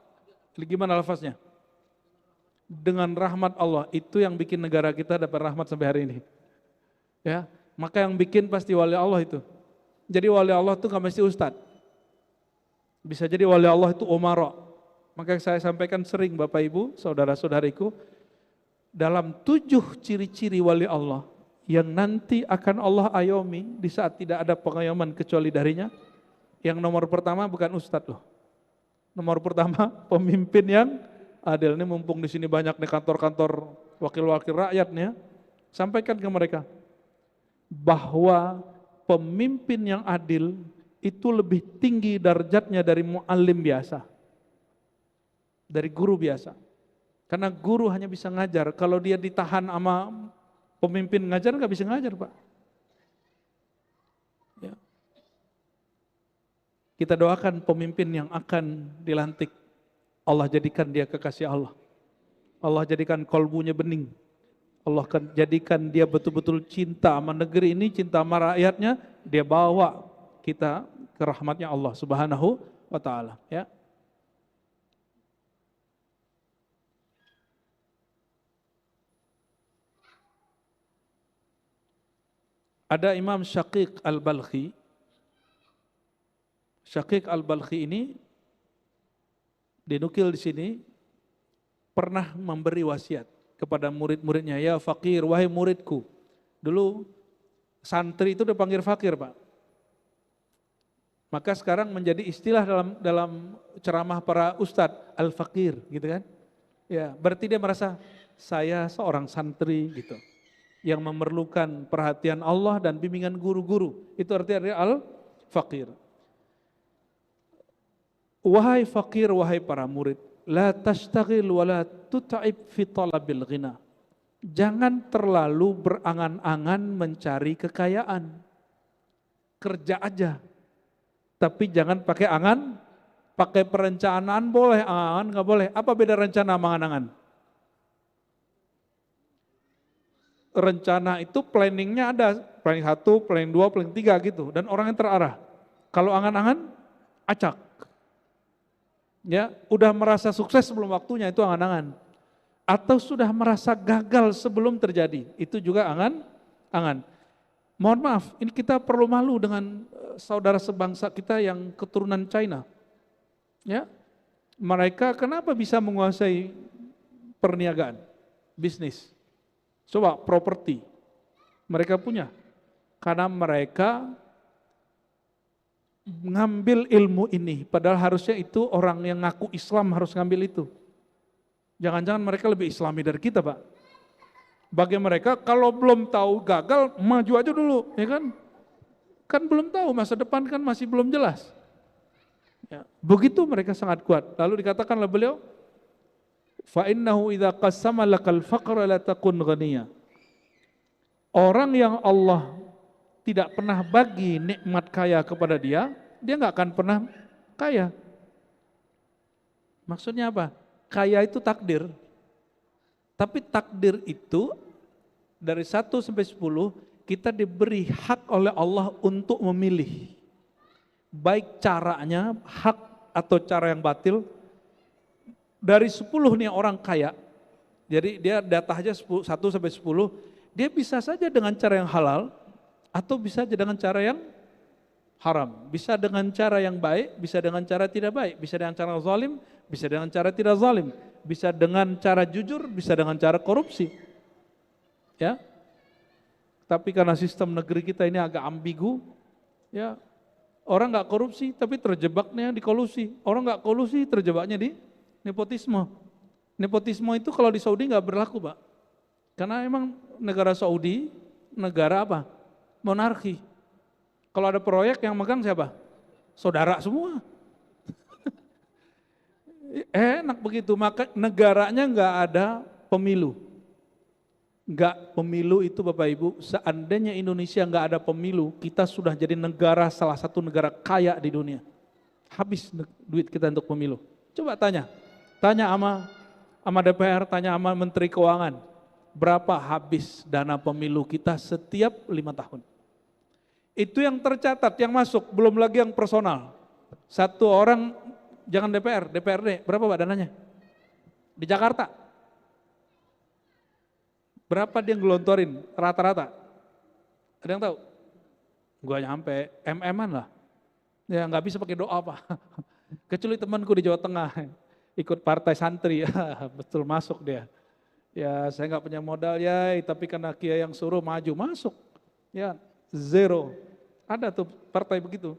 Gimana lafaznya? Dengan rahmat Allah, itu yang bikin negara kita dapat rahmat sampai hari ini. Ya, maka yang bikin pasti wali Allah itu. Jadi wali Allah itu nggak mesti ustadz. Bisa jadi wali Allah itu umara. Maka saya sampaikan sering Bapak Ibu, saudara-saudariku, dalam 7 ciri-ciri wali Allah yang nanti akan Allah ayomi di saat tidak ada pengayoman kecuali darinya. Yang nomor pertama bukan ustadz loh. Nomor pertama pemimpin yang adil. Ini mumpung di sini banyak nih kantor-kantor wakil-wakil rakyat nih ya. Sampaikan ke mereka bahwa pemimpin yang adil itu lebih tinggi darjatnya dari muallim biasa. Dari guru biasa. Karena guru hanya bisa ngajar. Kalau dia ditahan sama pemimpin ngajar, nggak bisa ngajar Pak. Ya. Kita doakan pemimpin yang akan dilantik. Allah jadikan dia kekasih Allah. Allah jadikan kolbunya bening. Allah akan jadikan dia betul-betul cinta sama negeri ini, cinta sama rakyatnya, dia bawa kita ke rahmatnya Allah Subhanahu wa taala, ya. Ada Imam Syaqiq Al-Balkhi. Syaqiq Al-Balkhi ini dinukil di sini pernah memberi wasiat kepada murid-muridnya, ya fakir, wahai muridku. Dulu santri itu dipanggil fakir, Pak. Maka sekarang menjadi istilah dalam ceramah para ustadz, al-fakir, gitu kan. Ya, berarti dia merasa saya seorang santri gitu, yang memerlukan perhatian Allah dan bimbingan guru-guru. Itu artinya al-fakir. Wahai fakir, wahai para murid, la tashtagil wa la tut'ib fi talabil ghina. Jangan terlalu berangan-angan mencari kekayaan. Kerja aja. Tapi jangan pakai angan, pakai perencanaan boleh, angan nggak boleh. Apa beda rencana sama angan-angan? Rencana itu planningnya ada, planning 1, planning 2, planning 3 gitu. Dan orang yang terarah. Kalau angan-angan, acak. Ya, udah merasa sukses sebelum waktunya, itu angan-angan. Atau sudah merasa gagal sebelum terjadi, itu juga angan-angan. Mohon maaf, ini kita perlu malu dengan saudara sebangsa kita yang keturunan China. Ya, mereka kenapa bisa menguasai perniagaan, bisnis? Coba properti, mereka punya. Karena mereka ngambil ilmu ini, padahal harusnya itu orang yang ngaku Islam harus ngambil itu. Jangan-jangan mereka lebih Islami dari kita, Pak. Bagi mereka kalau belum tahu gagal, maju aja dulu, ya kan? Kan belum tahu, masa depan kan masih belum jelas. Ya, begitu mereka sangat kuat. Lalu dikatakan oleh beliau, فَإِنَّهُ إِذَا قَسَّمَ لَكَ الْفَقْرَ لَتَكُنْ غَنِيًّا. Orang yang Allah tidak pernah bagi nikmat kaya kepada dia nggak akan pernah kaya. Maksudnya apa? Kaya itu takdir. Tapi takdir itu dari 1 sampai 10 kita diberi hak oleh Allah untuk memilih. Baik caranya, hak atau cara yang batil. Dari 10 nih orang kaya, jadi dia data aja 1 sampai 10, dia bisa saja dengan cara yang halal, atau bisa saja dengan cara yang haram. Bisa dengan cara yang baik, bisa dengan cara tidak baik, bisa dengan cara zalim, bisa dengan cara tidak zalim, bisa dengan cara jujur, bisa dengan cara korupsi. Ya. Tapi karena sistem negeri kita ini agak ambigu, ya, orang nggak korupsi tapi terjebaknya di kolusi, orang nggak kolusi terjebaknya di nepotisme. Nepotisme itu kalau di Saudi nggak berlaku, Pak. Karena emang negara Saudi negara apa? Monarki. Kalau ada proyek yang megang siapa? Saudara semua. Enak begitu, maka negaranya nggak ada pemilu. Nggak pemilu itu Bapak Ibu, seandainya Indonesia nggak ada pemilu, kita sudah jadi negara, salah satu negara kaya di dunia. Habis duit kita untuk pemilu. Coba tanya sama DPR, tanya sama Menteri Keuangan, berapa habis dana pemilu kita setiap 5 tahun. Itu yang tercatat, yang masuk, belum lagi yang personal. Satu orang, jangan DPRD, berapa Pak dananya? Di Jakarta. Berapa dia ngelontorin rata-rata? Ada yang tahu? Gua nyampe, MM-an lah. Ya nggak bisa pakai doa Pak. Kecuali temanku di Jawa Tengah, ikut partai santri, ya betul masuk dia. Ya saya nggak punya modal ya, tapi karena Kiai yang suruh maju masuk. Ya zero. Ada tuh partai begitu.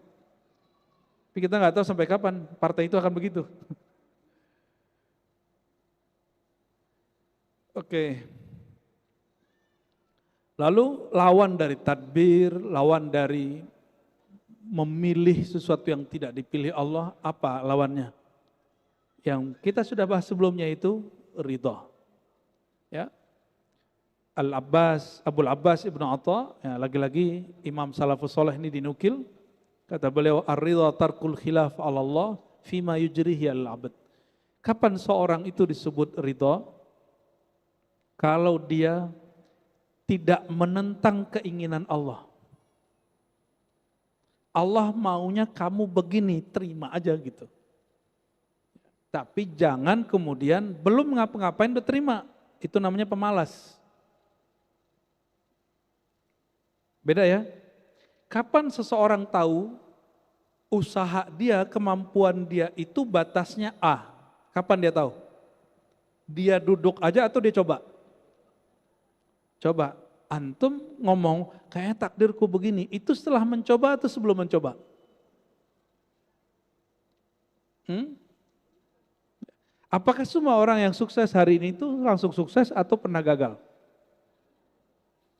Tapi kita nggak tahu sampai kapan partai itu akan begitu. Oke. Lalu lawan dari tadbir, lawan dari memilih sesuatu yang tidak dipilih Allah, apa lawannya? Yang kita sudah bahas sebelumnya itu ridha. Ya. Abul Abbas Ibnu Atha, ya, lagi-lagi Imam Salafus Saleh ini dinukil, kata beliau, ar-ridha tarkul khilaf 'ala Allah fima yujrihi al-'abd. Kapan seorang itu disebut ridha? kalau dia tidak menentang keinginan Allah. Allah maunya kamu begini, terima aja gitu. Tapi jangan kemudian belum ngapa-ngapain udah terima. Itu namanya pemalas. Beda ya. Kapan seseorang tahu usaha dia, kemampuan dia itu batasnya A? Kapan dia tahu? Dia duduk aja atau dia coba? Coba. Antum ngomong, kayaknya takdirku begini. Itu setelah mencoba atau sebelum mencoba? Apakah semua orang yang sukses hari ini itu langsung sukses atau pernah gagal?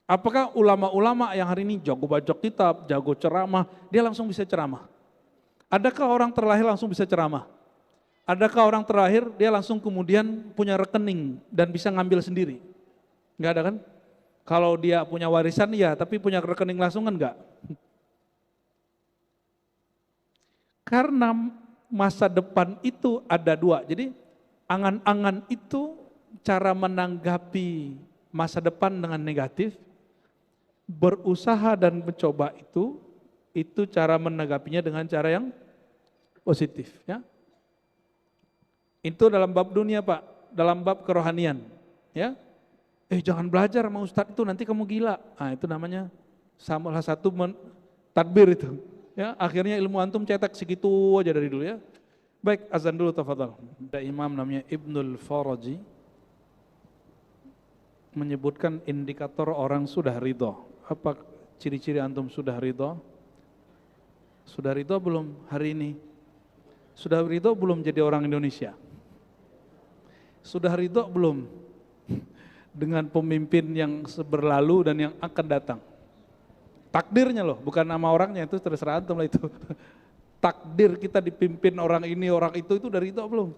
Apakah ulama-ulama yang hari ini jago baca kitab, jago ceramah, dia langsung bisa ceramah? Adakah orang terlahir langsung bisa ceramah? Adakah orang terakhir dia langsung kemudian punya rekening dan bisa ngambil sendiri? Enggak ada kan? Kalau dia punya warisan ya, tapi punya rekening langsung kan enggak? Karena masa depan itu ada dua. Jadi angan-angan itu cara menanggapi masa depan dengan negatif, berusaha dan mencoba itu cara menanggapinya dengan cara yang positif, ya. Itu dalam bab dunia, Pak, dalam bab kerohanian, ya. Jangan belajar sama ustadz itu nanti kamu gila. Nah, itu namanya salah satu tadbir itu, ya. Akhirnya ilmu antum cetak segitu aja dari dulu, ya. Baik, azan dulu tafadhal. Ada imam namanya Ibnul Faraji menyebutkan indikator orang sudah ridho. Apa ciri-ciri antum sudah ridho? Sudah ridho belum hari ini? Sudah ridho belum jadi orang Indonesia? Sudah ridho belum dengan pemimpin yang berlalu dan yang akan datang? Takdirnya loh, bukan nama orangnya, itu terserah antum lah itu. Takdir kita dipimpin orang ini, orang itu dari itu belum?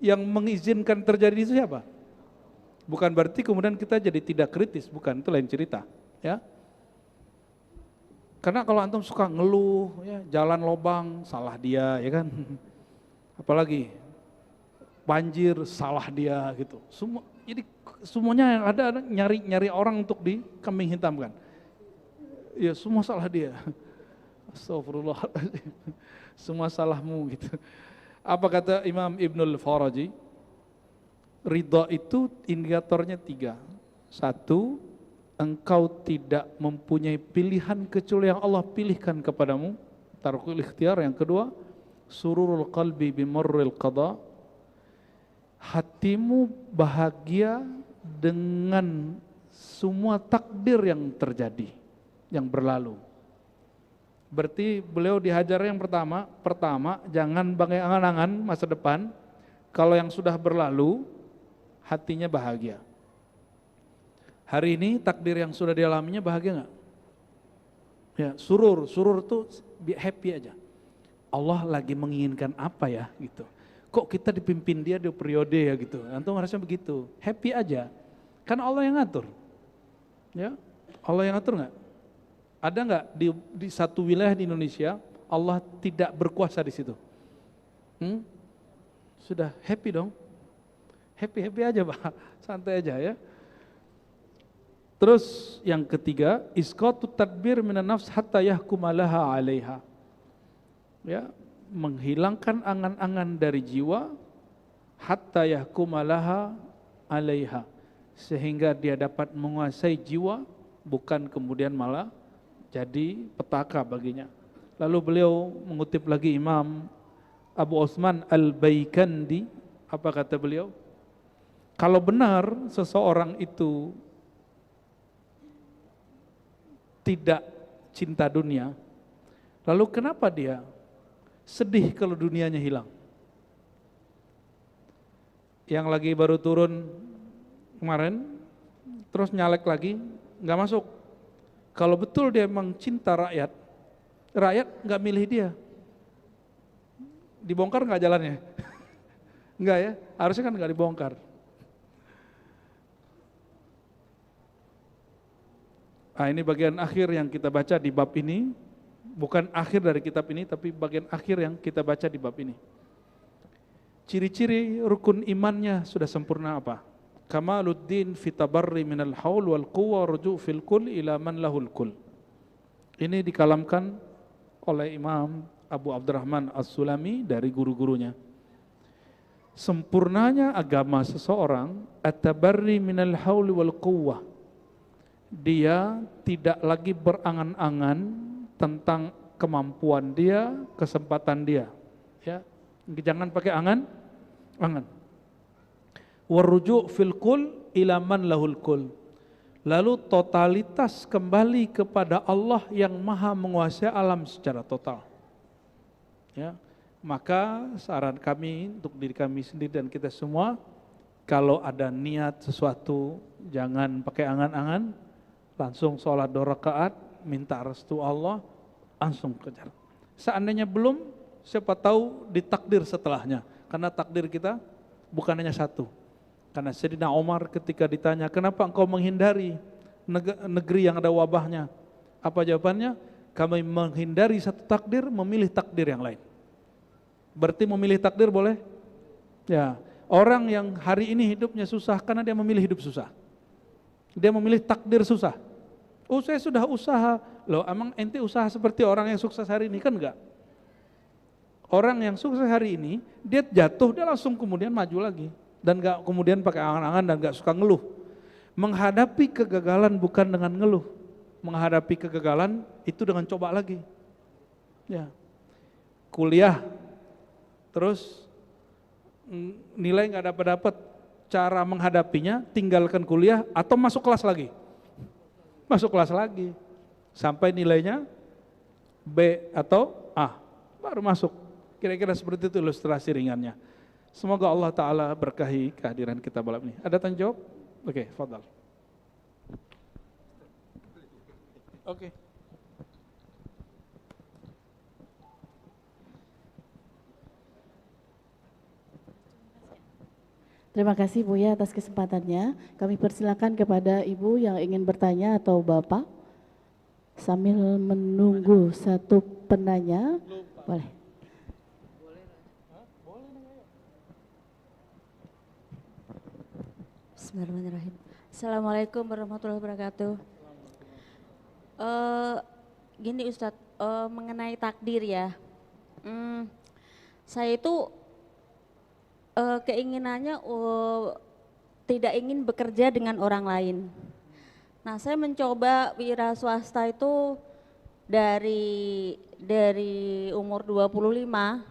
Yang mengizinkan terjadi itu siapa? Bukan berarti kemudian kita jadi tidak kritis, bukan, itu lain cerita, ya. Karena kalau antum suka ngeluh, ya, jalan lobang, salah dia, ya kan. Apalagi banjir, salah dia gitu. Jadi semuanya yang ada nyari orang untuk dikambing hitamkan. Ya semua salah dia. Astagfirullah. Semua salahmu gitu. Apa kata Imam Ibnul Faraji? Ridha itu indikatornya 3. 1, engkau tidak mempunyai pilihan kecuali yang Allah pilihkan kepadamu. Tarkul ikhtiar. Yang kedua, sururul qalbi bimurril qada. Hatimu bahagia dengan semua takdir yang terjadi, yang berlalu. Berarti beliau dihajar yang pertama jangan bangun angan-angan masa depan. Kalau yang sudah berlalu, hatinya bahagia. Hari ini takdir yang sudah dialaminya bahagia nggak? Ya, surur tuh happy aja. Allah lagi menginginkan apa ya gitu. Kok kita dipimpin dia di periode ya gitu. Antum merasa begitu, happy aja. Karena Allah yang ngatur. Ya, Allah yang ngatur nggak? Ada nggak di satu wilayah di Indonesia Allah tidak berkuasa di situ? Sudah happy dong, happy aja Pak, santai aja ya. Terus yang ketiga, isqatu tadbir minan nafs hatta yahkumalaha 'alaiha. Ya, menghilangkan angan-angan dari jiwa hatta yahkumalaha 'alaiha, sehingga dia dapat menguasai jiwa, bukan kemudian malah jadi petaka baginya. Lalu beliau mengutip lagi Imam Abu Osman Al-Baikandi, apa kata beliau? Kalau benar seseorang itu tidak cinta dunia, lalu kenapa dia sedih kalau dunianya hilang? Yang lagi baru turun kemarin, terus nyalek lagi, nggak masuk. Kalau betul dia memang cinta rakyat nggak milih dia. Dibongkar nggak jalannya? Enggak ya, harusnya kan nggak dibongkar. Nah, ini bagian akhir yang kita baca di bab ini, bukan akhir dari kitab ini, tapi bagian akhir yang kita baca di bab ini. Ciri-ciri rukun imannya sudah sempurna apa? Kamaluddin fi tabarri minal haul wal quwwa ruju' fil kull ila man lahul kull. Ini dikalamkan oleh Imam Abu Abdurrahman As-Sulami dari guru-gurunya. Sempurnanya agama seseorang at-tabarri minal haul wal quwwah. Dia tidak lagi berangan-angan tentang kemampuan dia, kesempatan dia. Ya, jangan pakai angan. Waruju' fil kul ila man lahul kul. Lalu totalitas kembali kepada Allah yang maha menguasai alam secara total. Ya, maka saran kami untuk diri kami sendiri dan kita semua, kalau ada niat sesuatu jangan pakai angan-angan, langsung sholat 2 rakaat, minta restu Allah, langsung kejar. Seandainya belum, siapa tahu ditakdir setelahnya, karena takdir kita bukan hanya satu. Karena Sayyidina Umar ketika ditanya, kenapa engkau menghindari negeri yang ada wabahnya? Apa jawabannya? Kami menghindari satu takdir, memilih takdir yang lain. Berarti memilih takdir boleh? Ya, orang yang hari ini hidupnya susah karena dia memilih hidup susah. Dia memilih takdir susah. Oh, saya sudah usaha. Loh, emang ente usaha seperti orang yang sukses hari ini? Kan enggak. Orang yang sukses hari ini, dia jatuh, dia langsung kemudian maju lagi. Dan enggak kemudian pakai angan-angan dan enggak suka ngeluh. Menghadapi kegagalan bukan dengan ngeluh. Menghadapi kegagalan itu dengan coba lagi. Ya. Kuliah, terus nilai enggak dapat, cara menghadapinya tinggalkan kuliah atau masuk kelas lagi. Masuk kelas lagi. Sampai nilainya B atau A, baru masuk. Kira-kira seperti itu ilustrasi ringannya. Semoga Allah Ta'ala berkahi kehadiran kita malam ini. Ada tanya jawab? Oke, fadal. Oke. Terima kasih Buya atas kesempatannya. Kami persilakan kepada Ibu yang ingin bertanya atau Bapak. Sambil menunggu satu penanya, boleh. Bismillahirrahmanirrahim. Assalamualaikum warahmatullahi wabarakatuh. Gini Ustadz, mengenai takdir ya. Saya itu keinginannya tidak ingin bekerja dengan orang lain. Nah, saya mencoba wira swasta itu dari umur 25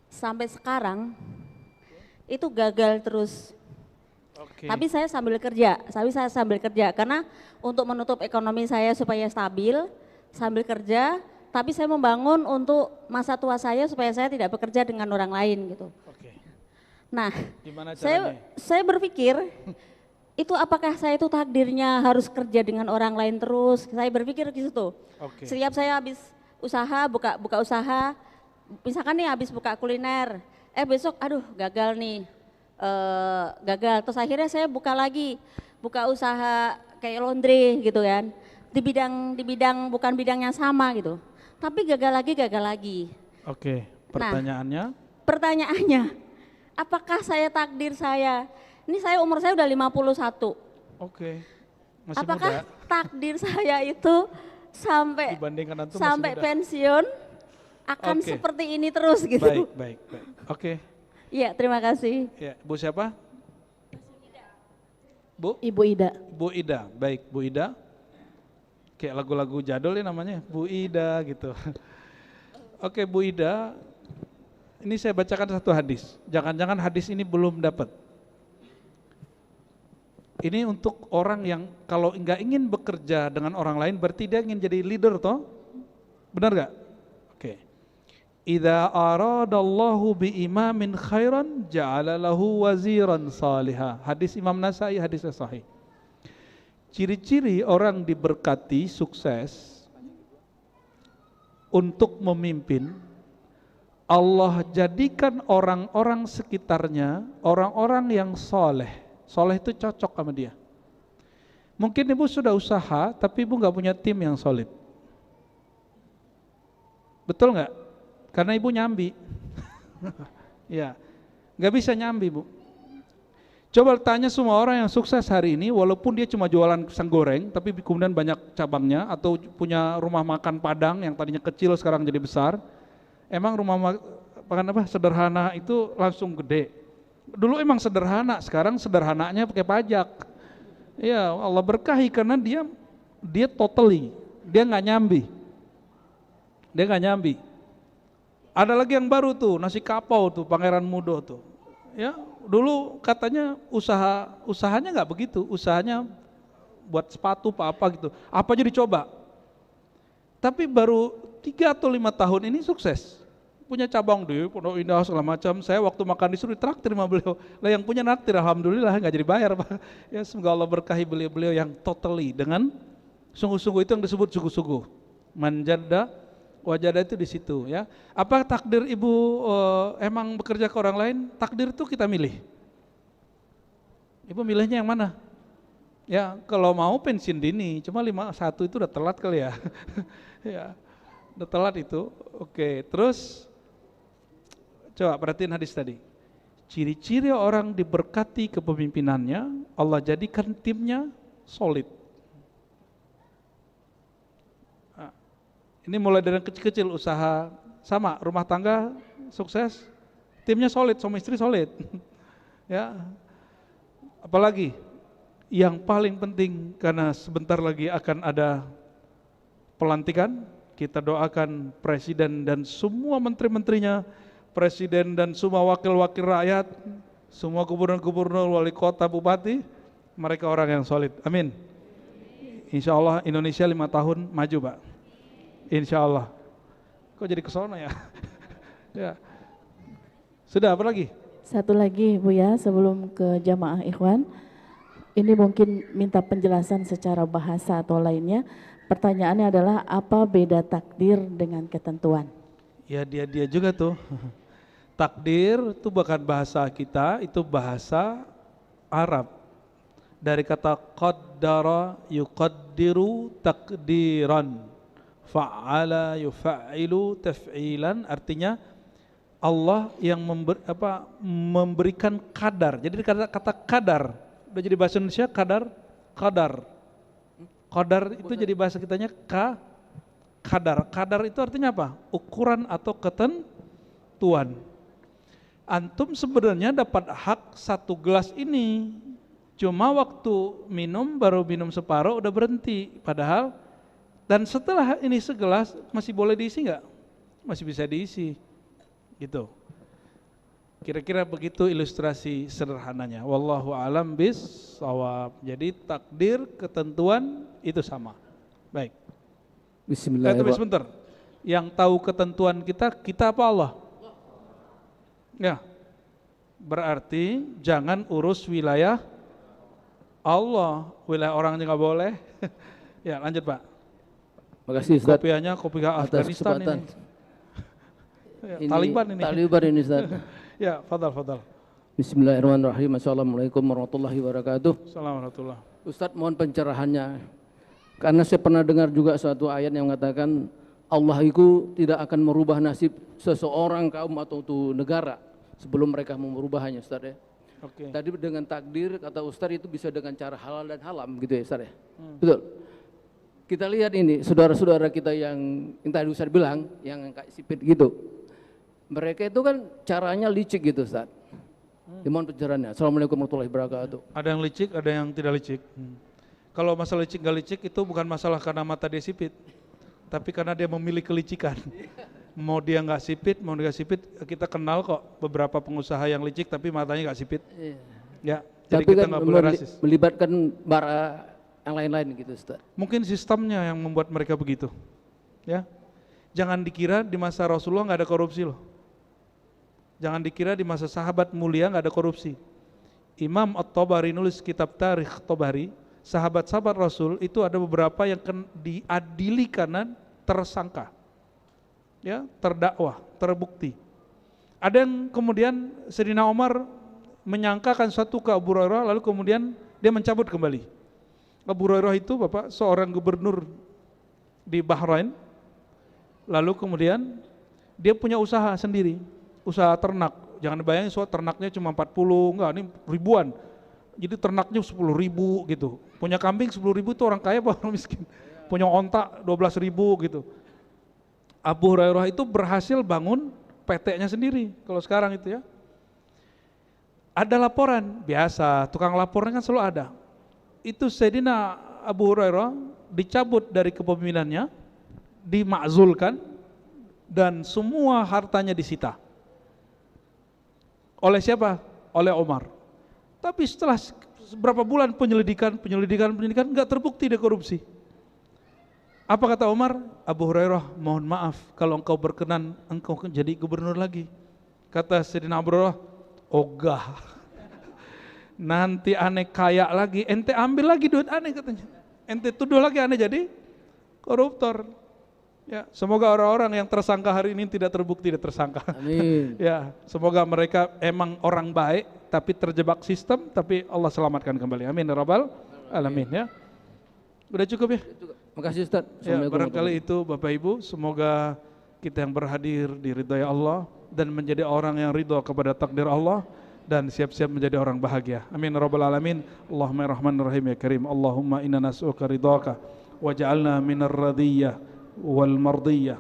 sampai sekarang itu gagal terus. Okay. Tapi saya sambil kerja karena untuk menutup ekonomi saya supaya stabil sambil kerja, tapi saya membangun untuk masa tua saya supaya saya tidak bekerja dengan orang lain gitu. Okay. Nah, gimana caranya? saya berpikir itu apakah saya itu takdirnya harus kerja dengan orang lain terus? Saya berpikir gitu. Okay. Setiap saya habis usaha, buka usaha, misalkan nih habis buka kuliner, besok aduh gagal nih. Gagal, terus akhirnya saya buka usaha kayak laundry gitu kan, di bidang bukan bidang yang sama gitu, tapi gagal lagi. Oke, pertanyaannya? Nah, pertanyaannya, apakah saya takdir saya, ini saya umur saya udah 51. Oke, masih apakah muda. Takdir saya itu sampai pensiun akan seperti ini terus gitu? Baik. Oke. Iya, terima kasih. Ya, Bu siapa? Bu? Ibu Ida. Bu Ida, baik Bu Ida. Kayak lagu-lagu jadul ya namanya, Bu Ida gitu. Oke Bu Ida, ini saya bacakan satu hadis. Jangan-jangan hadis ini belum dapat. Ini untuk orang yang kalau nggak ingin bekerja dengan orang lain berarti dia ingin jadi leader toh? Benar nggak? Oke. Idza aradallahu bi imamin khairan ja'ala lahu waziran salihah. Hadis Imam Nasai, hadis sahih. Ciri-ciri orang diberkati sukses untuk memimpin, Allah jadikan orang-orang sekitarnya orang-orang yang soleh. Soleh itu cocok sama dia. Mungkin ibu sudah usaha tapi ibu nggak punya tim yang solid. Betul nggak? Karena ibu nyambi. Ya, nggak bisa nyambi bu. Coba tanya semua orang yang sukses hari ini, walaupun dia cuma jualan pisang goreng, tapi kemudian banyak cabangnya, atau punya rumah makan Padang yang tadinya kecil sekarang jadi besar. Emang makan apa sederhana itu langsung gede. Dulu emang sederhana, sekarang sederhananya pakai pajak. Ya Allah berkahi karena dia totally, dia nggak nyambi. Ada lagi yang baru tuh, nasi kapau tuh, Pangeran Mudo tuh. Ya, dulu katanya usahanya nggak begitu, usahanya buat sepatu apa gitu. Apa aja dicoba. Tapi baru 3 atau 5 tahun ini sukses. Punya cabang di Pondok Indah segala macam. Saya waktu makan disuruh traktir sama beliau. Lah yang punya naktir alhamdulillah nggak jadi bayar, Pak. Ya semoga Allah berkahi beliau-beliau yang totally dengan sungguh-sungguh, itu yang disebut sungguh-sungguh. Manjada wajada itu di situ ya. Apa takdir ibu emang bekerja ke orang lain? Takdir itu kita milih. Ibu milihnya yang mana? Ya kalau mau pensiun dini, cuma 51 itu udah telat kali ya. Ya, udah telat itu. Oke, terus coba perhatiin hadis tadi. Ciri-ciri orang diberkati kepemimpinannya, Allah jadikan timnya solid. Ini mulai dari kecil-kecil usaha sama, rumah tangga sukses, timnya solid, suami istri solid. Ya. Apalagi yang paling penting karena sebentar lagi akan ada pelantikan, kita doakan presiden dan semua menteri-menterinya, presiden dan semua wakil-wakil rakyat, semua gubernur-gubernur, wali kota, bupati, mereka orang yang solid. Amin. Insya Allah Indonesia 5 tahun maju, Pak. Insya Allah. Kok jadi kesana ya? Ya. Sudah, apa lagi? Satu lagi Bu ya, sebelum ke jamaah ikhwan. Ini mungkin minta penjelasan secara bahasa atau lainnya. Pertanyaannya adalah apa beda takdir dengan ketentuan? Ya dia juga tuh. Takdir itu bukan bahasa kita, itu bahasa Arab. Dari kata qaddara yuqaddiru takdiran. Fa'ala yufa'ilu taf'ilan, artinya Allah yang memberikan kadar. Jadi kata kadar udah jadi bahasa Indonesia kadar. Kadar itu jadi bahasa kitanya kadar. Kadar itu artinya apa? Ukuran atau ketentuan. Antum sebenarnya dapat hak 1 gelas ini, cuma waktu minum baru minum separuh udah berhenti. Padahal dan setelah ini segelas masih boleh diisi nggak? Masih bisa diisi, gitu. Kira-kira begitu ilustrasi sederhananya. Wallahu alam bis-shawab. Jadi takdir, ketentuan itu sama. Baik. Bismillahirrahmanirrahim. Sebentar. Yang tahu ketentuan kita apa Allah? Ya. Berarti jangan urus wilayah Allah, wilayah orangnya nggak boleh. Ya, lanjut Pak. Makasih Ustaz. Kopiahnya kopi atas Afghanistan kesempatan. ini. Taliban ini. Taliban ini Ustaz. Ya, fadal. Bismillahirrahmanirrahim. Assalamualaikum warahmatullahi wabarakatuh. Assalamualaikum. Ustaz mohon pencerahannya. Karena saya pernah dengar juga suatu ayat yang mengatakan Allah itu tidak akan merubah nasib seseorang, kaum atau negara sebelum mereka merubahnya Ustaz ya. Oke. Tadi dengan takdir kata Ustaz itu bisa dengan cara halal dan haram gitu ya Ustaz ya. Betul. Kita lihat ini saudara-saudara kita yang tadi Ustaz bilang yang kayak sipit gitu. Mereka itu kan caranya licik gitu Ustaz. Mohon pencerahannya. Assalamualaikum warahmatullahi wabarakatuh. Ada yang licik, ada yang tidak licik. Kalau masalah licik gak licik itu bukan masalah karena mata dia sipit, tapi karena dia memilih kelicikan. Mau dia nggak sipit, mau dia nggak sipit, kita kenal kok beberapa pengusaha yang licik tapi matanya nggak sipit. Ya, jadi tapi kita kan nggak boleh rasis. Melibatkan bara yang lain-lain gitu Ustaz. Mungkin sistemnya yang membuat mereka begitu. Ya, jangan dikira di masa Rasulullah nggak ada korupsi loh. Jangan dikira di masa sahabat mulia nggak ada korupsi. Imam At-Tabari nulis kitab Tarikh Tabari, sahabat-sahabat Rasul itu ada beberapa yang diadili karena tersangka, ya, terdakwah, terbukti. Ada yang kemudian Sayyidina Umar menyangkakan suatu ke Abu Hurairah, lalu kemudian dia mencabut kembali. Abu Hurairah itu Bapak seorang gubernur di Bahrain, lalu kemudian dia punya usaha sendiri, usaha ternak. Jangan bayangin ternaknya cuma 40, enggak, ini ribuan. Jadi ternaknya 10.000 gitu. Punya kambing 10.000 itu orang kaya apa orang miskin? Punya onta 12.000 gitu. Abu Hurairah itu berhasil bangun PT-nya sendiri kalau sekarang itu ya. Ada laporan, biasa tukang laporan kan selalu ada. Itu Sayyidina Abu Hurairah dicabut dari kepemimpinannya, dimakzulkan, dan semua hartanya disita. Oleh siapa? Oleh Umar. Tapi setelah beberapa bulan penyelidikan nggak terbukti dia korupsi. Apa kata Umar? Abu Hurairah, mohon maaf kalau engkau berkenan engkau jadi gubernur lagi. Kata Sayyidina Abu Hurairah, ogah. Nanti aneh kaya lagi, ente ambil lagi duit aneh katanya. Ente tuduh lagi aneh jadi koruptor. Ya, semoga orang-orang yang tersangka hari ini tidak terbukti dia tersangka. Amin. Ya, semoga mereka emang orang baik tapi terjebak sistem, tapi Allah selamatkan kembali. Amin ya rabbal alamin ya. Udah cukup ya? Makasih Ustaz. Ya, barangkali itu Bapak Ibu, semoga kita yang berhadir diridhai Allah dan menjadi orang yang ridha kepada takdir Allah dan siap-siap menjadi orang bahagia. Amin ya rabbal alamin. Allahumma rahmanir rahim ya karim. Allahumma inna nas'uka ridhaka waj'alna minar radiyah wal mardiyah.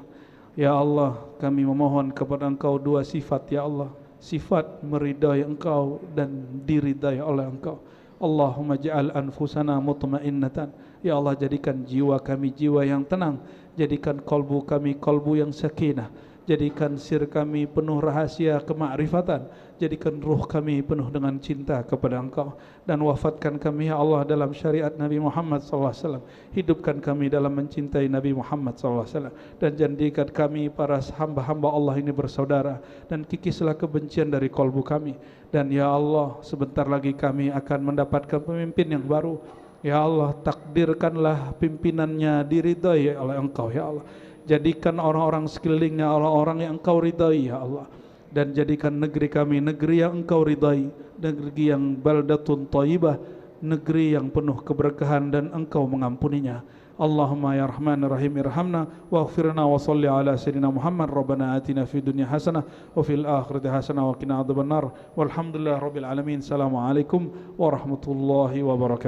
Ya Allah, kami memohon kepada Engkau dua sifat ya Allah, sifat meridai Engkau dan diridai oleh Engkau. Allahumma ja'al anfusana mutmainnatan. Ya Allah, jadikan jiwa kami jiwa yang tenang, jadikan kolbu kami kolbu yang sakinah, jadikan sir kami penuh rahasia kemakrifatan, jadikan ruh kami penuh dengan cinta kepada Engkau, dan wafatkan kami ya Allah dalam syariat Nabi Muhammad SAW. Hidupkan kami dalam mencintai Nabi Muhammad SAW, dan jadikan kami para hamba-hamba Allah ini bersaudara, dan kikislah kebencian dari kolbu kami. Dan ya Allah, sebentar lagi kami akan mendapatkan pemimpin yang baru. Ya Allah, takdirkanlah pimpinannya diridai oleh Engkau ya Allah. Jadikan orang-orang sekelilingnya orang-orang yang Engkau ridai ya Allah. Dan jadikan negeri kami negeri yang Engkau ridai, negeri yang baldatun thayyibah, negeri yang penuh keberkahan dan Engkau mengampuninya. Allahumma ya Rahman Rahim irhamna waghfirna wa salli ala sayyidina Muhammad. Rabbana atina fid dunya hasanah wa fil akhirati hasanah wa qina adzabannar. Walhamdulillah rabbil alamin. Assalamualaikum warahmatullahi wabarakatuh.